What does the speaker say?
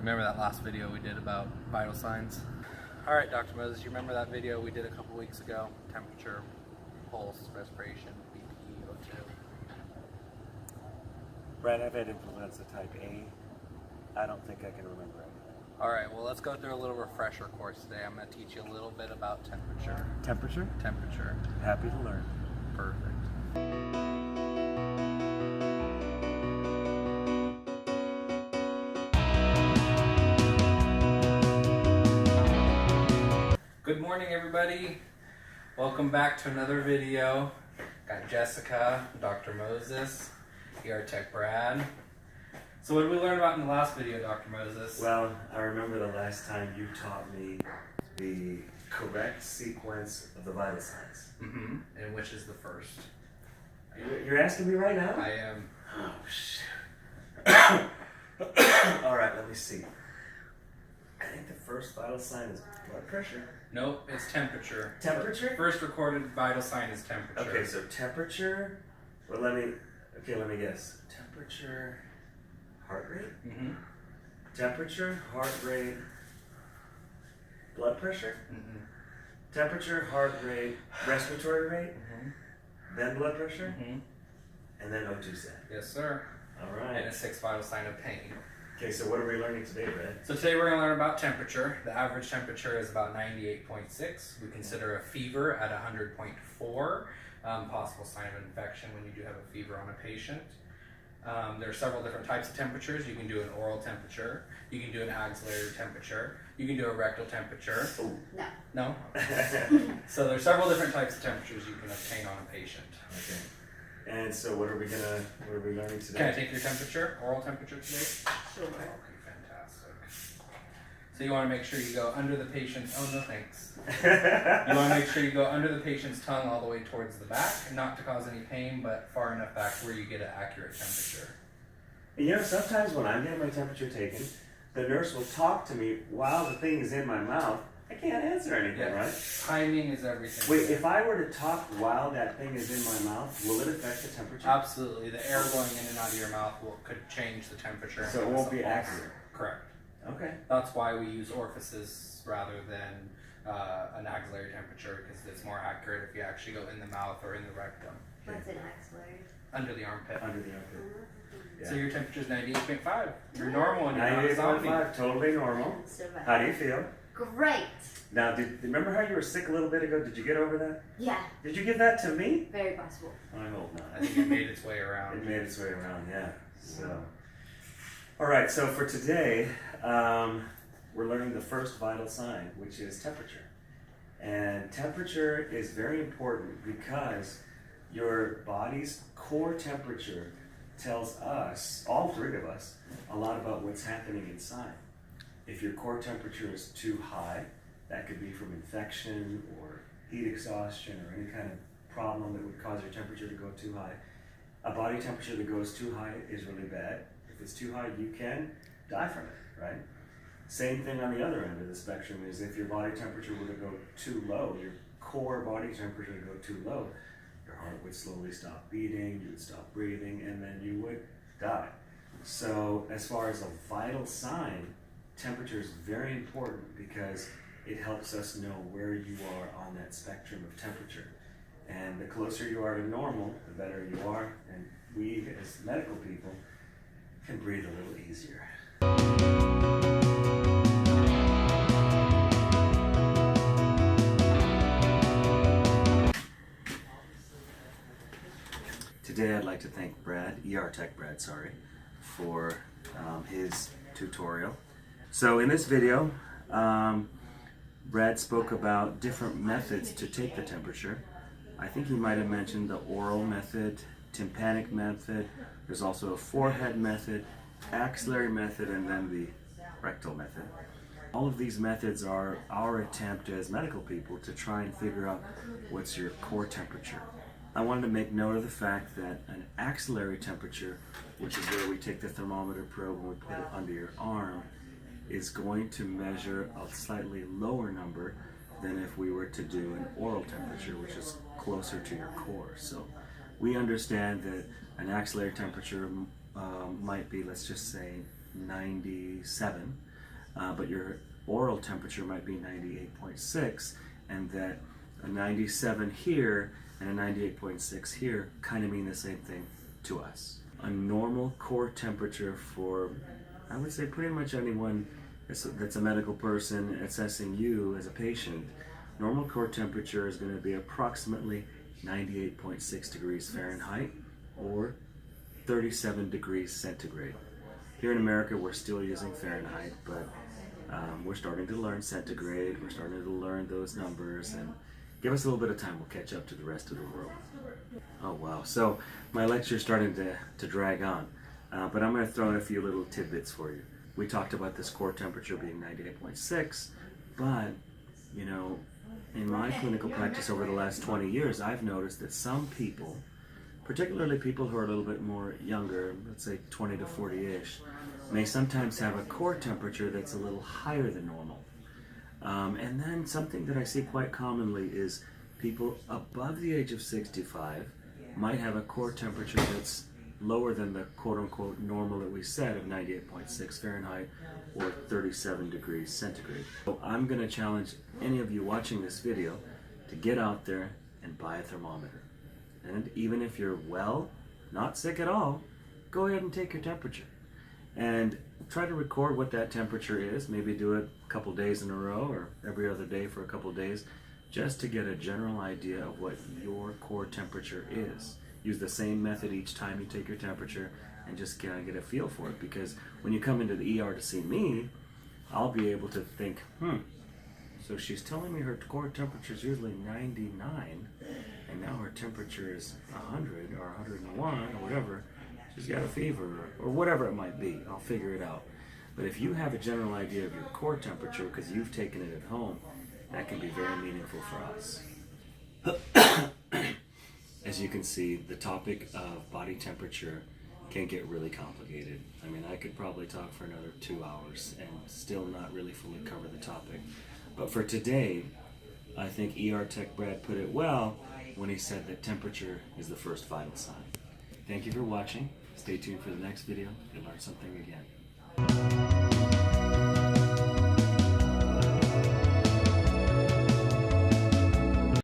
Remember that last video we did about vital signs? All right, Dr. Moses, you remember that video we did a couple weeks ago? Temperature, pulse, respiration, BP, O2. Brad, I've had influenza type A. I don't think I can remember it. All right, well, let's go through a little refresher course today. I'm going to teach you a little bit about temperature. Temperature? Temperature. Happy to learn. Perfect. Good morning, everybody. Welcome back to another video. Got Jessica, Dr. Moses, ER Tech Brad. So what did we learn about in the last video, Dr. Moses? Well, I remember the last time you taught me the correct sequence of the vital signs. Mm-hmm. And which is the first? You're asking me right now? I am. Oh, shit. All right, let me see. I think the first vital sign is blood pressure. Nope, it's temperature. Temperature? First recorded vital sign is temperature. Okay, so temperature. Well, let me guess. Temperature, heart rate? Mm-hmm. Temperature, heart rate, blood pressure? Mm-hmm. Temperature, heart rate, respiratory rate, Mm-hmm. then blood pressure, Mm-hmm. and then O2 set. Yes, sir. All And right. a sixth vital sign of pain. Okay, so what are we learning today, Brad? So today we're going to learn about temperature. The average temperature is about 98.6. We consider a fever at 100.4. Possible sign of infection when you do have a fever on a patient. There are several different types of temperatures. You can do an oral temperature. You can do an axillary temperature. You can do a rectal temperature. Oh. No? So there's several different types of temperatures you can obtain on a patient. Okay. And so what are we learning today? Can I take your temperature, oral temperature today? Sure. Okay, fantastic. So you want to make sure you go under the patient's, oh no thanks. You want to make sure you go under the patient's tongue all the way towards the back, not to cause any pain, but far enough back where you get an accurate temperature. You know, sometimes when I'm getting my temperature taken, the nurse will talk to me while the thing is in my mouth. I can't answer anything, right? Timing is everything. Wait, if I were to talk while that thing is in my mouth, will it affect the temperature? Absolutely. The air going in and out of your mouth could change the temperature. So it won't be accurate. Correct. Okay. That's why we use orifices rather than an axillary temperature, because it's more accurate if you actually go in the mouth or in the rectum. What's an axillary? Under the armpit. Under the armpit. Yeah. So your temperature is 98.5. You're normal and you're not a zombie. 98.5, totally normal. So bad. How do you feel? Great. Now, remember how you were sick a little bit ago? Did you get over that? Yeah, Did you give that to me? very possible. I hope not. I think it made its way around. It made its way around, yeah. So, all right. So for today, we're learning the first vital sign, which is temperature. And temperature is very important because your body's core temperature tells us, all three of us, a lot about what's happening inside. If your core temperature is too high, that could be from infection or heat exhaustion or any kind of problem that would cause your temperature to go too high. A body temperature that goes too high is really bad. If it's too high, you can die from it, right? Same thing on the other end of the spectrum is if your body temperature were to go too low, your core body temperature to go too low, your heart would slowly stop beating, you would stop breathing, and then you would die. So as far as a vital sign, temperature is very important because it helps us know where you are on that spectrum of temperature. And the closer you are to normal, the better you are, and we as medical people can breathe a little easier. Today I'd like to thank Brad, ER Tech Brad, for his tutorial. So in this video, Brad spoke about different methods to take the temperature. I think he might have mentioned the oral method, tympanic method, there's also a forehead method, axillary method, and then the rectal method. All of these methods are our attempt as medical people to try and figure out what's your core temperature. I wanted to make note of the fact that an axillary temperature, which is where we take the thermometer probe and we put it under your arm, is going to measure a slightly lower number than if we were to do an oral temperature, which is closer to your core. So we understand that an axillary temperature might be, let's just say, 97, but your oral temperature might be 98.6, and that a 97 here and a 98.6 here kind of mean the same thing to us. A normal core temperature for, I would say, pretty much anyone that's a medical person assessing you as a patient, normal core temperature is going to be approximately 98.6 degrees Fahrenheit or 37 degrees centigrade. Here in America, we're still using Fahrenheit, but we're starting to learn centigrade. We're starting to learn those numbers, and give us a little bit of time. We'll catch up to the rest of the world. Oh wow! So my lecture is starting to drag on, but I'm going to throw in a few little tidbits for you. We talked about this core temperature being 98.6, but you know, in my clinical practice over the last 20 years, I've noticed that some people, particularly people who are a little bit more younger, let's say 20 to 40-ish, may sometimes have a core temperature that's a little higher than normal. And then something that I see quite commonly is people above the age of 65 might have a core temperature that's lower than the quote-unquote normal that we said of 98.6 Fahrenheit or 37 degrees centigrade. So I'm going to challenge any of you watching this video to get out there and buy a thermometer. And even if you're well, not sick at all, go ahead and take your temperature. And try to record what that temperature is. Maybe do it a couple days in a row or every other day for a couple days, just to get a general idea of what your core temperature is. Use the same method each time you take your temperature and just kind of get a feel for it. Because when you come into the ER to see me, I'll be able to think, so she's telling me her core temperature is usually 99, and now her temperature is 100 or 101 or whatever. She's got a fever or whatever it might be. I'll figure it out. But if you have a general idea of your core temperature because you've taken it at home, that can be very meaningful for us. As you can see, the topic of body temperature can get really complicated. I mean, I could probably talk for another 2 hours and still not really fully cover the topic. But for today, I think ER Tech Brad put it well when he said that temperature is the first vital sign. Thank you for watching. Stay tuned for the next video. You'll learn something again.